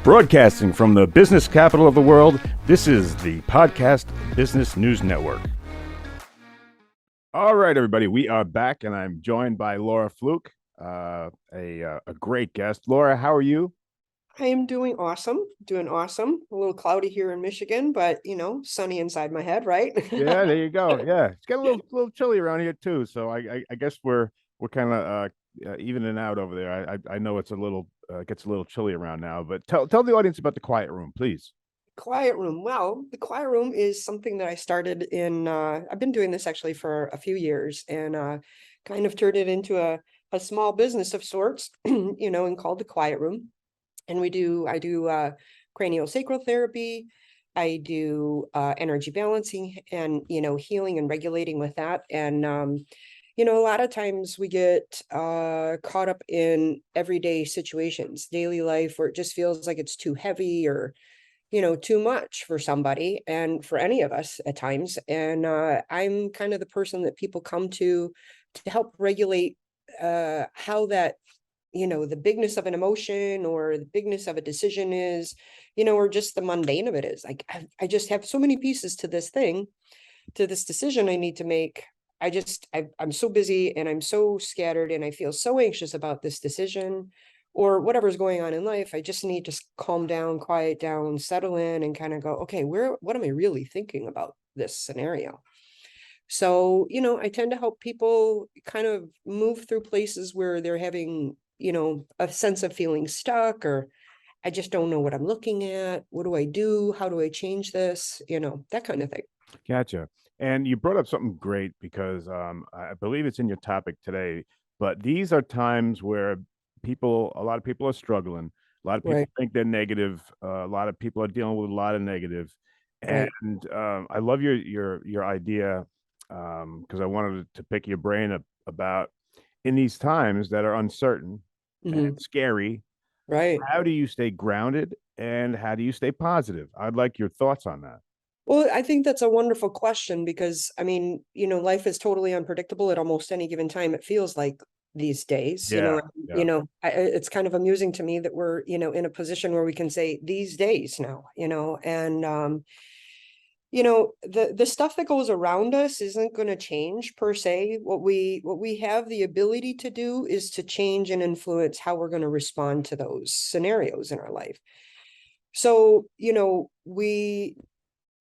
Broadcasting from the business capital of the world, this is the Podcast Business News Network. All right, everybody, we are back, and I'm joined by Laura Fluke, a great guest. Laura, how are you? I am doing awesome. A little cloudy here in Michigan, but sunny inside my head, right? Yeah, there you go. Yeah, it's getting a little chilly around here too. So I guess we're kind of evening out over there. I know it's a little gets a little chilly around now, but tell the audience about the quiet room, please. Quiet room. Well, the quiet room is something that I started in. I've been doing this actually for a few years, and kind of turned it into a small business of sorts, and called the quiet room. And I do craniosacral therapy. I do energy balancing and, healing and regulating with that. And, a lot of times we get caught up in everyday situations, daily life, where it just feels like it's too heavy or, too much for somebody and for any of us at times. And I'm kind of the person that people come to help regulate how that the bigness of an emotion or the bigness of a decision is, or just the mundane of it is. Like, I just have so many pieces to this decision I need to make. I'm so busy and I'm so scattered and I feel so anxious about this decision or whatever's going on in life. I just need to calm down, quiet down, settle in and kind of go, okay, what am I really thinking about this scenario? So, I tend to help people kind of move through places where they're having, a sense of feeling stuck, or I just don't know what I'm looking at. What do I do? How do I change this? That kind of thing. Gotcha. And you brought up something great because I believe it's in your topic today, but these are times where a lot of people are struggling. A lot of people Right. think they're negative. A lot of people are dealing with a lot of negative. Right. And I love your idea because I wanted to pick your brain about in these times that are uncertain and Hmm. scary, Right. how do you stay grounded and how do you stay positive? I'd like your thoughts on that. Well, I think that's a wonderful question because, I mean, life is totally unpredictable at almost any given time. It feels like these days, Yeah, yeah. it's kind of amusing to me that we're, in a position where we can say these days now, and, the stuff that goes around us isn't going to change per se. What we have the ability to do is to change and influence how we're going to respond to those scenarios in our life. So,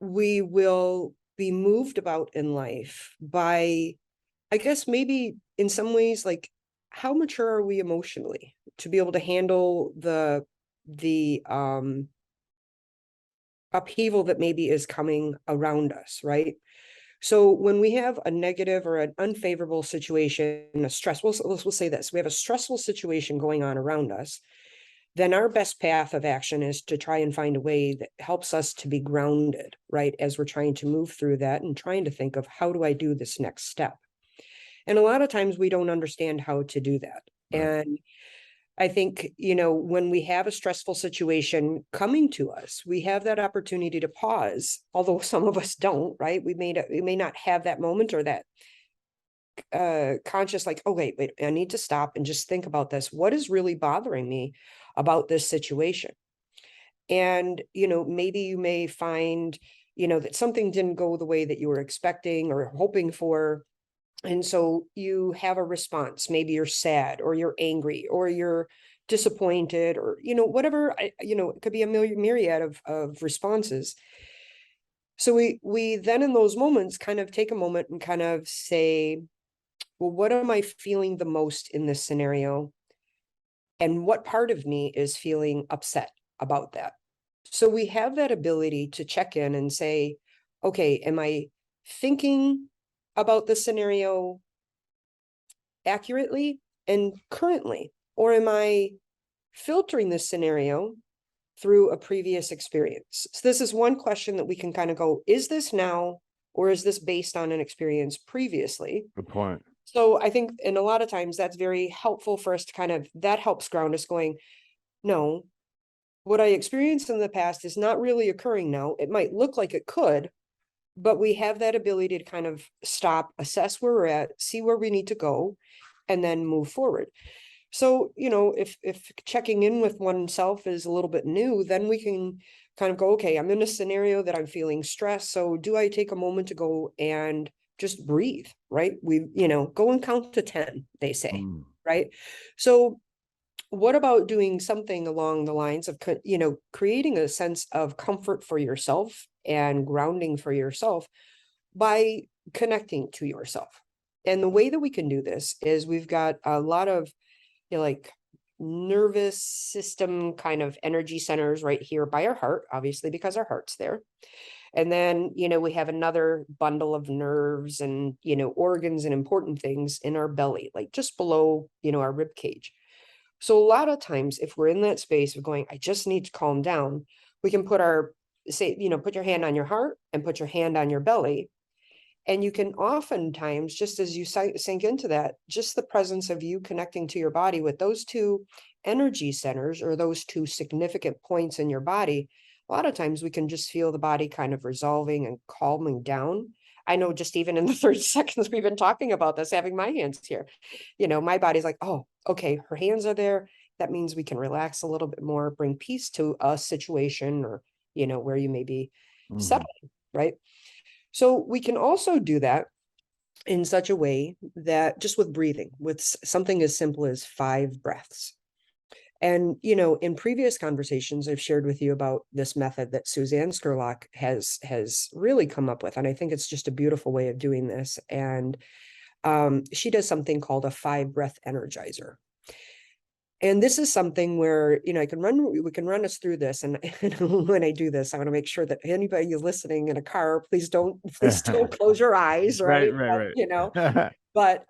we will be moved about in life by, I guess, maybe in some ways, like, how mature are we emotionally to be able to handle the upheaval that maybe is coming around us, right? So when we have a negative or an unfavorable situation, a stress, we'll say this, we have a stressful situation going on around us, then our best path of action is to try and find a way that helps us to be grounded, right? As we're trying to move through that and trying to think of, how do I do this next step? And a lot of times we don't understand how to do that. Right. And I think, when we have a stressful situation coming to us, we have that opportunity to pause, although some of us don't, right? We may not have that moment or that conscious, like, oh, wait, I need to stop and just think about this. What is really bothering me about this situation? And, maybe you may find, that something didn't go the way that you were expecting or hoping for. And so you have a response. Maybe you're sad or you're angry or you're disappointed or, whatever, it could be a myriad of responses. So we then in those moments kind of take a moment and kind of say, well, what am I feeling the most in this scenario? And what part of me is feeling upset about that? So we have that ability to check in and say, okay, am I thinking about the scenario accurately and currently? Or am I filtering this scenario through a previous experience? So this is one question that we can kind of go, is this now, or is this based on an experience previously? Good point. So I think, and a lot of times that's very helpful for us to kind of, that helps ground us going, no, what I experienced in the past is not really occurring now. It might look like it could, but we have that ability to kind of stop, assess where we're at, see where we need to go, and then move forward. So, if checking in with oneself is a little bit new, then we can kind of go, okay, I'm in a scenario that I'm feeling stressed. So do I take a moment to go and just breathe, right? Go and count to 10, they say, Mm. right? So what about doing something along the lines of, creating a sense of comfort for yourself and grounding for yourself by connecting to yourself? And the way that we can do this is we've got a lot of, like nervous system kind of energy centers right here by our heart, obviously, because our heart's there. And then, we have another bundle of nerves and, organs and important things in our belly, like just below, our rib cage. So a lot of times, if we're in that space of going, I just need to calm down, we can put your hand on your heart and put your hand on your belly. And you can oftentimes, just as you sink into that, just the presence of you connecting to your body with those two energy centers or those two significant points in your body, a lot of times we can just feel the body kind of resolving and calming down. I know just even in the 30 seconds we've been talking about this, having my hands here, my body's like, oh, okay, her hands are there. That means we can relax a little bit more, bring peace to a situation or, where you may be Mhm. settling, right? So we can also do that in such a way that just with breathing, with something as simple as 5 breaths. And, in previous conversations, I've shared with you about this method that Suzanne Scurlock has really come up with. And I think it's just a beautiful way of doing this. And she does something called a 5 breath energizer. And this is something where, we can run us through this. And, when I do this, I want to make sure that anybody listening in a car, please don't close your eyes, Right, right? right, right. But,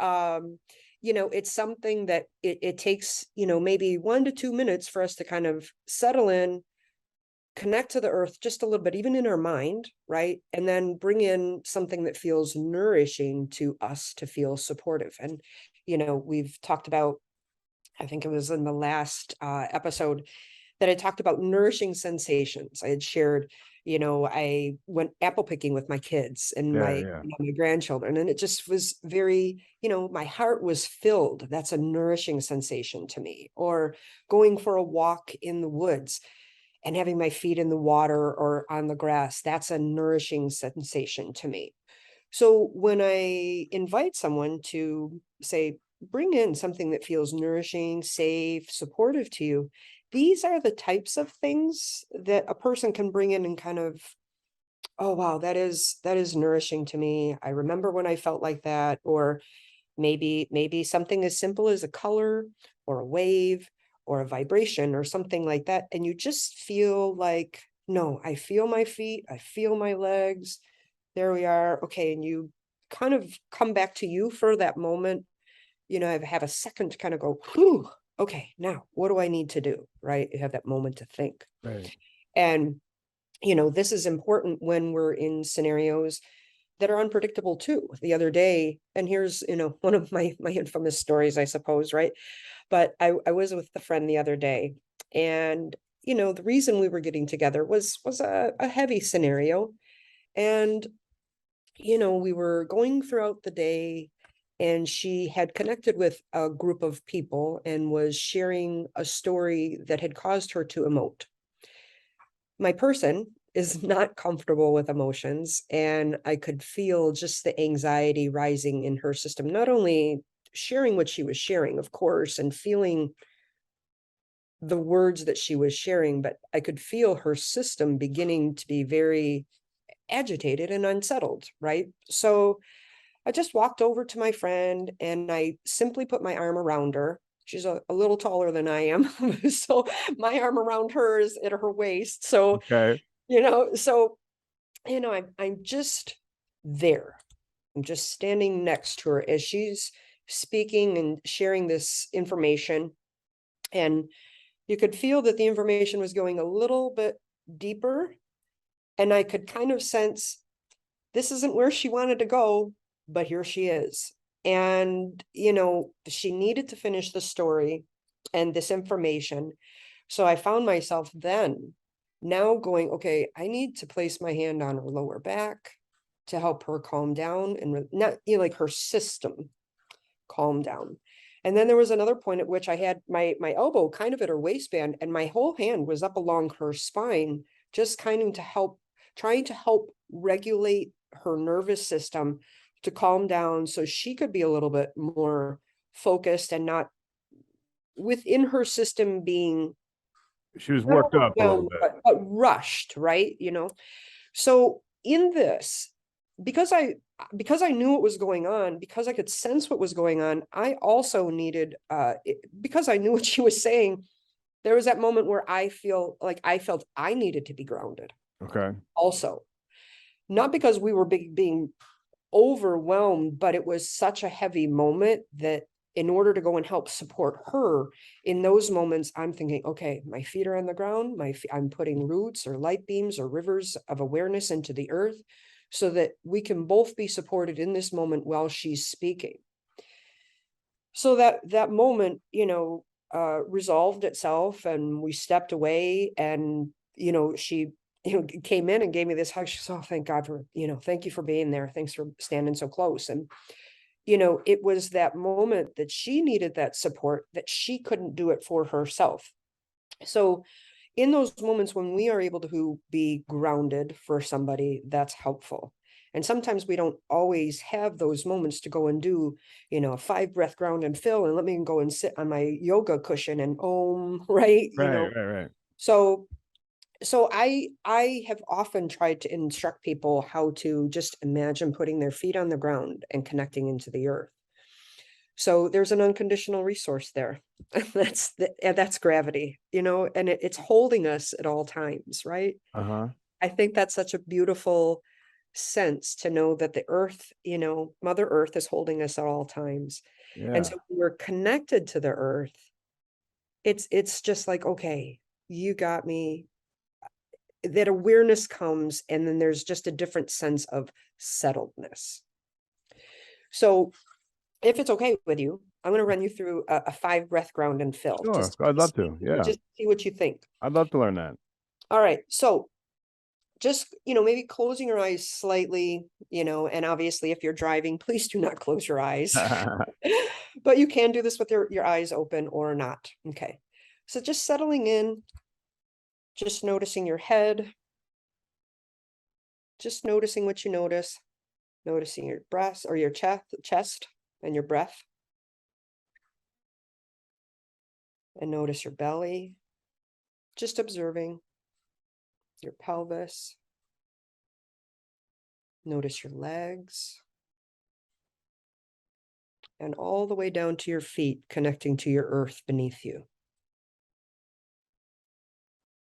it's something that it takes, maybe 1 to 2 minutes for us to kind of settle in, connect to the earth just a little bit, even in our mind, right? And then bring in something that feels nourishing to us to feel supportive. And, we've talked about, I think it was in the last episode that I talked about nourishing sensations. I had shared, I went apple picking with my kids and Yeah, my, yeah. my grandchildren, and it just was very, my heart was filled. That's a nourishing sensation to me. Or going for a walk in the woods and having my feet in the water or on the grass, that's a nourishing sensation to me. So when I invite someone to say, bring in something that feels nourishing, safe, supportive to you, these are the types of things that a person can bring in and kind of, oh wow, that is nourishing to me. I remember when I felt like that. Or maybe something as simple as a color or a wave or a vibration or something like that. And you just feel like, no, I feel my feet, I feel my legs. There we are. Okay. And you kind of come back to you for that moment, have a second to kind of go, whew, okay, now what do I need to do? Right. You have that moment to think. Right. And, this is important when we're in scenarios that are unpredictable too. The other day, and here's, one of my infamous stories, I suppose, right? But I was with a friend the other day, and the reason we were getting together was a heavy scenario. And we were going throughout the day, and she had connected with a group of people and was sharing a story that had caused her to emote. My person is not comfortable with emotions, and I could feel just the anxiety rising in her system, not only sharing what she was sharing, of course, and feeling the words that she was sharing, but I could feel her system beginning to be very agitated and unsettled, right? So I just walked over to my friend and I simply put my arm around her. She's a little taller than I am. So my arm around her is at her waist. So, Okay. so, I'm just there. I'm just standing next to her as she's speaking and sharing this information. And you could feel that the information was going a little bit deeper. And I could kind of sense this isn't where she wanted to go, but here she is. And, she needed to finish the story and this information. So I found myself then now going, okay, I need to place my hand on her lower back to help her calm down and not, like her system calm down. And then there was another point at which I had my elbow kind of at her waistband, and my whole hand was up along her spine, just kind of trying to help regulate her nervous system to calm down so she could be a little bit more focused and not within her system being She was not worked up a little overwhelmed, bit. but rushed, right? So in this, because I knew what was going on, because I could sense what was going on, I also needed because I knew what she was saying, there was that moment where I felt I needed to be grounded Okay. also. Not because we were being overwhelmed, but it was such a heavy moment that in order to go and help support her in those moments, I'm thinking, okay, my feet are on the ground, I'm putting roots or light beams or rivers of awareness into the earth so that we can both be supported in this moment while she's speaking. So that moment, resolved itself, and we stepped away, and she came in and gave me this hug. She said, oh, thank God for, thank you for being there, thanks for standing so close. And it was that moment that she needed that support, that she couldn't do it for herself. So in those moments when we are able to be grounded for somebody, that's helpful. And sometimes we don't always have those moments to go and do, a 5 breath ground and fill, and let me go and sit on my yoga cushion and right? Right. So I have often tried to instruct people how to just imagine putting their feet on the ground and connecting into the earth. So there's an unconditional resource there. That's gravity, and it's holding us at all times, right? Uh-huh. I think that's such a beautiful sense to know that the earth, Mother Earth is holding us at all times. And Yeah. so when we're connected to the earth, it's just like, okay, you got me. That awareness comes, and then there's just a different sense of settledness. So if it's okay with you, I'm going to run you through a 5 breath ground and fill. Sure. I'd love to. Yeah. Just see what you think. I'd love to learn that. All right. So just, maybe closing your eyes slightly, and obviously if you're driving, please do not close your eyes. But you can do this with your eyes open or not. Okay. So just settling in, just noticing your head, just noticing what you notice, noticing your breath or your chest and your breath. And notice your belly, just observing your pelvis. Notice your legs. And all the way down to your feet, connecting to your earth beneath you.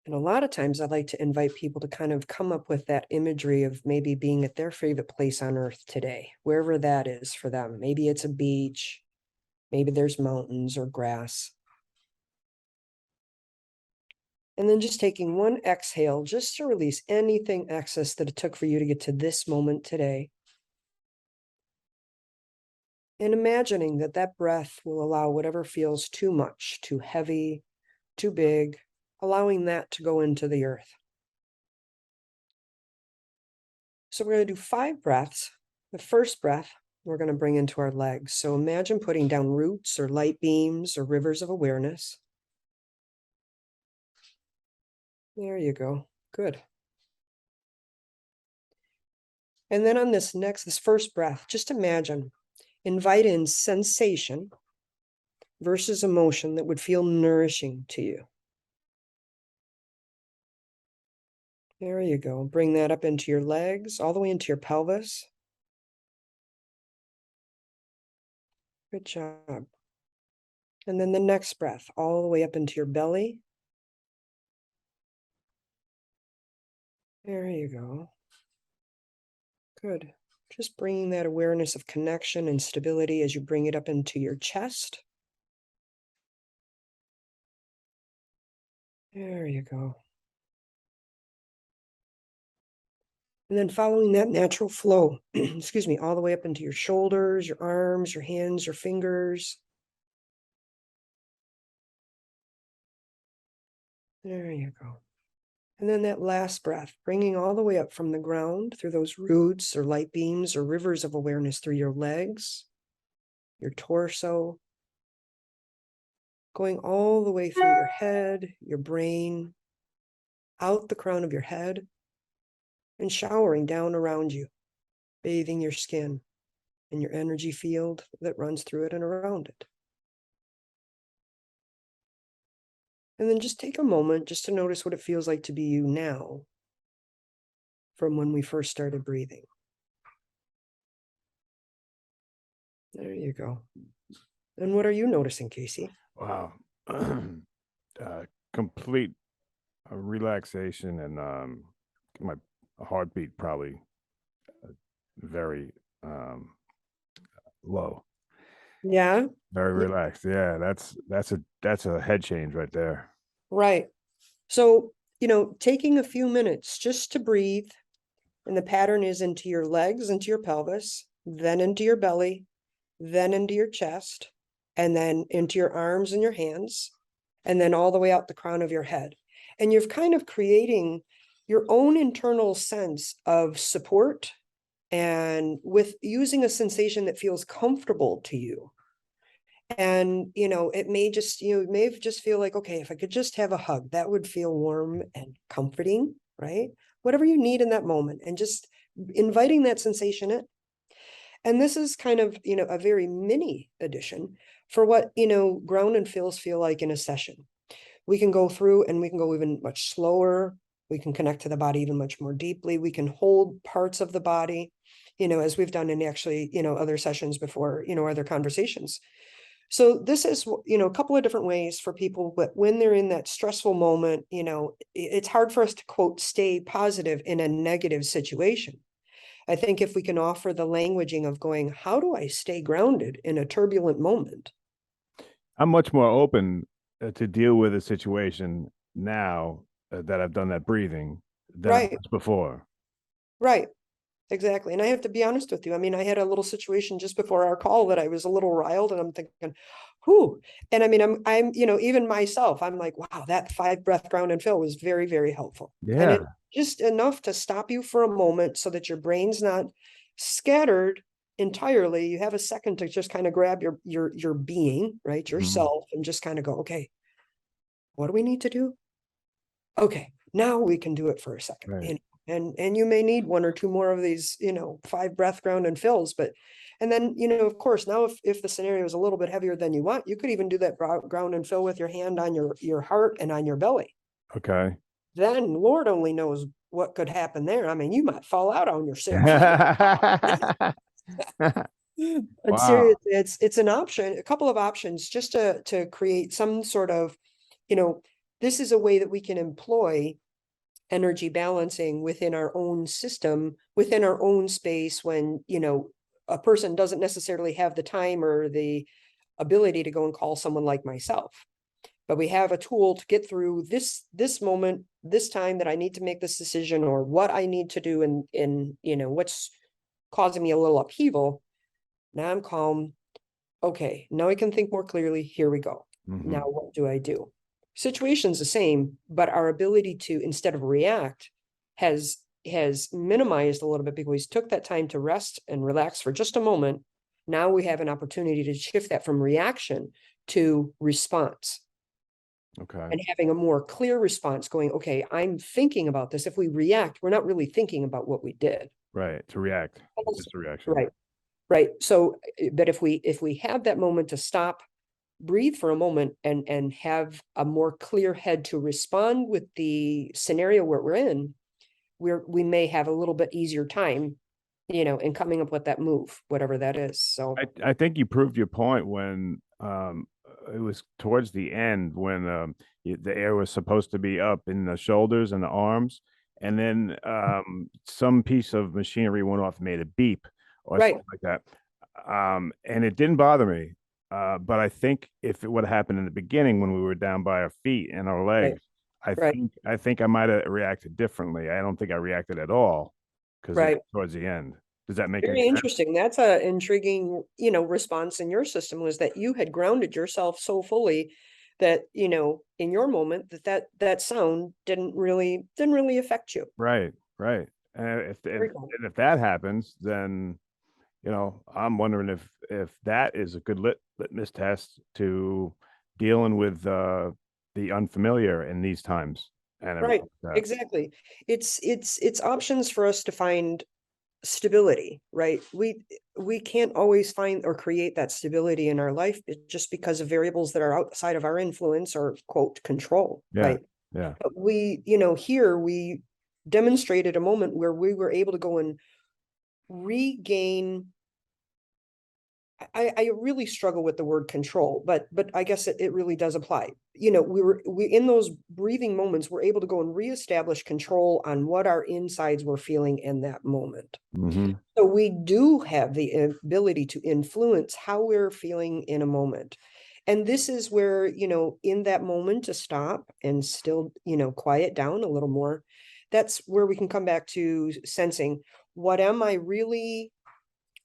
And a lot of times I like to invite people to kind of come up with that imagery of maybe being at their favorite place on earth today, wherever that is for them. Maybe it's a beach, maybe there's mountains or grass. And then just taking one exhale just to release anything excess that it took for you to get to this moment today. And imagining that breath will allow whatever feels too much, too heavy, too big, allowing that to go into the earth. So we're going to do 5 breaths. The first breath, we're going to bring into our legs. So imagine putting down roots or light beams or rivers of awareness. There you go. Good. And then on this first breath, just imagine, invite in sensation versus emotion that would feel nourishing to you. There you go. Bring that up into your legs, all the way into your pelvis. Good job. And then the next breath, all the way up into your belly. There you go. Good. Just bringing that awareness of connection and stability as you bring it up into your chest. There you go. And then following that natural flow, excuse me, all the way up into your shoulders, your arms, your hands, your fingers. There you go. And then that last breath, bringing all the way up from the ground through those roots or light beams or rivers of awareness through your legs, your torso, going all the way through your head, your brain, out the crown of your head, and showering down around you, bathing your skin and your energy field that runs through it and around it. And then just take a moment just to notice what it feels like to be you now from when we first started breathing. There you go. And what are you noticing, Casey? Wow. Complete relaxation, and my heartbeat probably very low. Yeah, Very relaxed. Yeah, that's a head change right there. right. So, taking a few minutes just to breathe, and the pattern is into your legs, into your pelvis, then into your belly, then into your chest, and then into your arms and your hands, and then all the way out the crown of your head. And you're kind of creating your own internal sense of support, and with using a sensation that feels comfortable to you. And, it may just, may just feel like, okay, if I could just have a hug, that would feel warm and comforting, right? Whatever you need in that moment, and just inviting that sensation in. And this is kind of, a very mini edition for what, ground and fills feel like in a session. We can go through and we can go even much slower. We can connect to the body even much more deeply. We can hold parts of the body, as we've done in actually, other sessions before, other conversations. So this is, a couple of different ways for people, but when they're in that stressful moment, it's hard for us to, quote, stay positive in a negative situation. I think if we can offer the languaging of going, how do I stay grounded in a turbulent moment? I'm much more open to deal with a situation now that I've done that breathing than I Right, was before. right. Exactly. And I have to be honest with you. I mean, I had a little situation just before our call that I was a little riled, and I'm thinking, whew. And I mean, I'm, even myself, I'm like, wow, that 5 breath ground and fill was very, very helpful. And it Yeah. just enough to stop you for a moment so that your brain's not scattered entirely. You have a second to just kind of grab your being, right? Mhm. Yourself, and just kind of go, okay, what do we need to do? Okay, now we can do it for a second, Right. and you may need 1 or 2 more of these, 5 breath ground and fills, but, and then, of course, now if the scenario is a little bit heavier than you want, you could even do that ground and fill with your hand on your heart and on your belly. Okay. Then Lord only knows what could happen there. I mean, you might fall out on yourself. But Wow. seriously, it's an option, a couple of options, just to create some sort of, you know, this is a way that we can employ energy balancing within our own system, within our own space, when, a person doesn't necessarily have the time or the ability to go and call someone like myself. But we have a tool to get through this moment, this time that I need to make this decision, or what I need to do in what's causing me a little upheaval. Now I'm calm. Okay, now I can think more clearly. Here we go. Now Mhm. what do I do? Situation's the same, but our ability to, instead of react, has minimized a little bit, because we took that time to rest and relax for just a moment. Now we have an opportunity to shift that from reaction to response, Okay. and having a more clear response going, okay, I'm thinking about this. If we react, we're not really thinking about what we did. Right. To react. Just a reaction. Right. Right. So, but if we have that moment to stop, breathe for a moment, and have a more clear head to respond with the scenario where we're in, we may have a little bit easier time, in coming up with that move, whatever that is. So I think you proved your point when it was towards the end when the air was supposed to be up in the shoulders and the arms, and then some piece of machinery went off, made a beep or right, something like that. And it didn't bother me. But I think if it would have happened in the beginning when we were down by our feet and our right, legs, right, I think I might have reacted differently. I don't think I reacted at all because it right. towards the end. Does that make any Very sense? interesting. That's a intriguing, response in your system, was that you had grounded yourself so fully that, in your moment, that sound didn't really affect you. Right, right. And Very cool. if that happens, then I'm wondering if that is a good litmus test to dealing with the unfamiliar in these times and Right, everything like that. exactly. It's options for us to find stability, right? We can't always find or create that stability in our life just because of variables that are outside of our influence or quote control, Yeah, right? yeah. But we, here we demonstrated a moment where we were able to go and regain. I really struggle with the word control, but I guess it really does apply. We in those breathing moments, we're able to go and reestablish control on what our insides were feeling in that moment. Mm-hmm. So we do have the ability to influence how we're feeling in a moment. And this is where, in that moment to stop and still, quiet down a little more. That's where we can come back to sensing, what am I really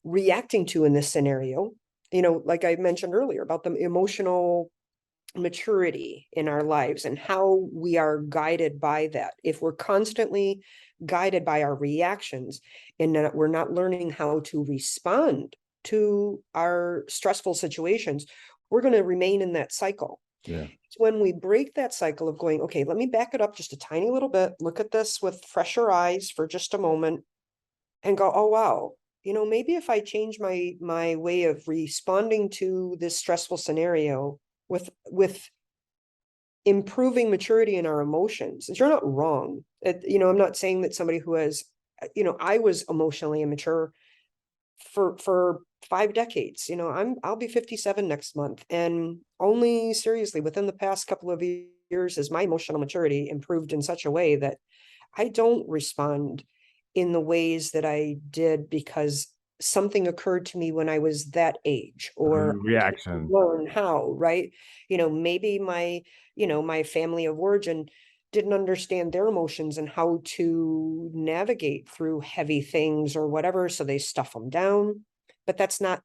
reacting to in this scenario? Like I mentioned earlier about the emotional maturity in our lives and how we are guided by that. If we're constantly guided by our reactions and we're not learning how to respond to our stressful situations, we're going to remain in that cycle. Yeah. It's when we break that cycle of going, okay, let me back it up just a tiny little bit, look at this with fresher eyes for just a moment and go, oh, wow, maybe if I change my way of responding to this stressful scenario with improving maturity in our emotions. You're not wrong. I'm not saying that somebody who has, I was emotionally immature for 5 decades. I'll be 57 next month, and only seriously within the past couple of years has my emotional maturity improved in such a way that I don't respond in the ways that I did because something occurred to me when I was that age, or I didn't Reaction. learn how, right? Maybe my family of origin didn't understand their emotions and how to navigate through heavy things or whatever, so they stuff them down. But that's not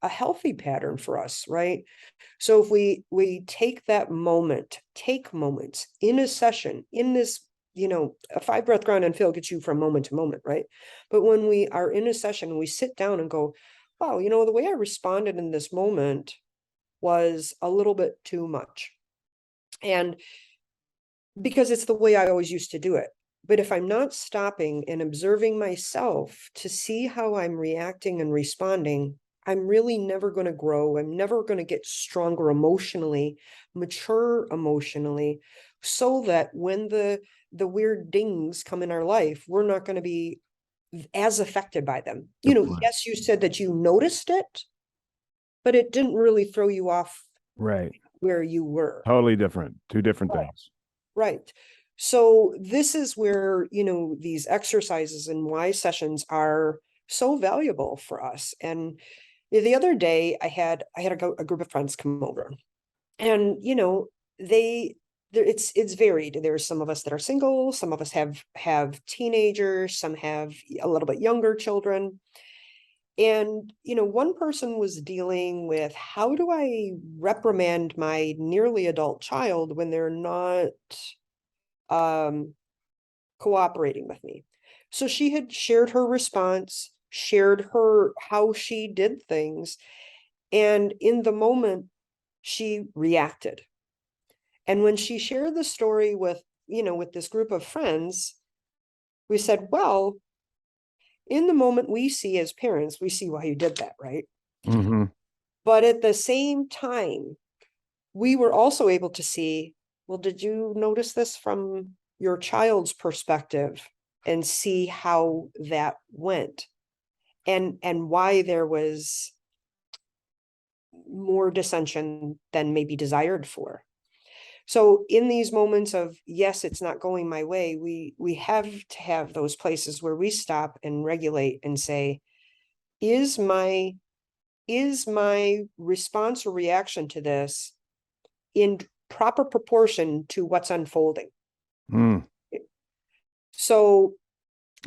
a healthy pattern for us, right? So if we take moments in a session, in this, a 5 breath ground and feel gets you from moment to moment, right? But when we are in a session, we sit down and go, wow, the way I responded in this moment was a little bit too much. And because it's the way I always used to do it. But if I'm not stopping and observing myself to see how I'm reacting and responding, I'm really never going to grow. I'm never going to get stronger emotionally, mature emotionally, so that when the weird dings come in our life, we're not going to be as affected by them. Good point. Yes, you said that you noticed it, but it didn't really throw you off Right. where you were. Totally different. Two different Right. things. Right. So this is where, these exercises and why sessions are so valuable for us. And the other day I had a group of friends come over, and, they, it's varied. There's some of us that are single, some of us have teenagers, some have a little bit younger children. And, one person was dealing with, how do I reprimand my nearly adult child when they're not um, cooperating with me? So she had shared her response, shared her how she did things, and in the moment she reacted. And when she shared the story with this group of friends, we said, well, in the moment, we see as parents, we see why you did that, right? Mm-hmm. But at the same time, we were also able to see, well, did you notice this from your child's perspective and see how that went, and why there was more dissension than maybe desired for? So in these moments of, yes, it's not going my way, we have to have those places where we stop and regulate and say, is my response or reaction to this in proper proportion to what's unfolding? Mm. So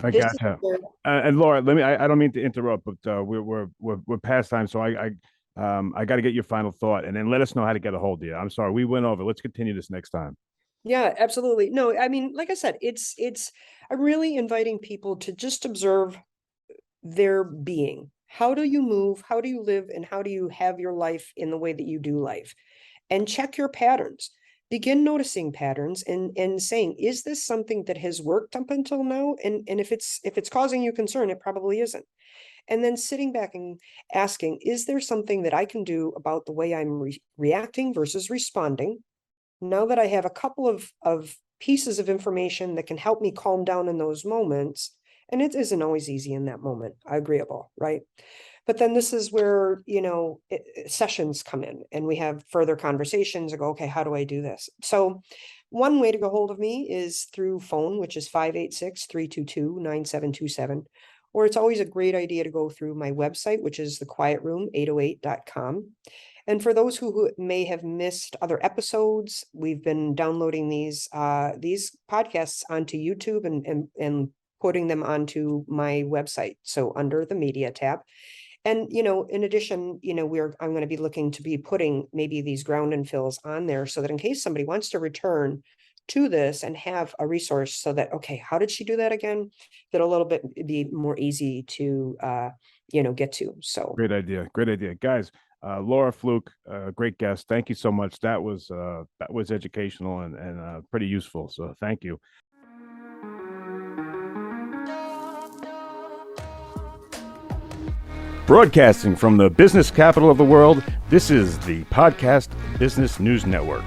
I this is gotcha. where, And Laura, I don't mean to interrupt, but we're past time, so I got to get your final thought, and then let us know how to get a hold of you. I'm sorry, we went over. Let's continue this next time. yeah, absolutely. No, I mean, like I said, I'm really inviting people to just observe their being. How do you move? How do you live? And how do you have your life in the way that you do life? and check your patterns. Begin noticing patterns and saying, is this something that has worked up until now? And if it's causing you concern, it probably isn't. And then sitting back and asking, is there something that I can do about the way I'm reacting versus responding? Now that I have a couple of pieces of information that can help me calm down in those moments, and it isn't always easy in that moment, agreeable, right? But then this is where, sessions come in and we have further conversations and go, okay, how do I do this? So one way to get hold of me is through phone, which is 586-322-9727. Or it's always a great idea to go through my website, which is thequietroom808.com. And for those who may have missed other episodes, we've been downloading these podcasts onto YouTube and putting them onto my website. So under the media tab. And, in addition, I'm going to be looking to be putting maybe these ground and fills on there so that in case somebody wants to return to this and have a resource so that, okay, how did she do that again? That a little bit be more easy to, get to. So Great idea. Great idea. Guys, Laura Fluke, great guest. Thank you so much. That was educational and pretty useful. So thank you. Broadcasting from the business capital of the world, this is the Podcast Business News Network.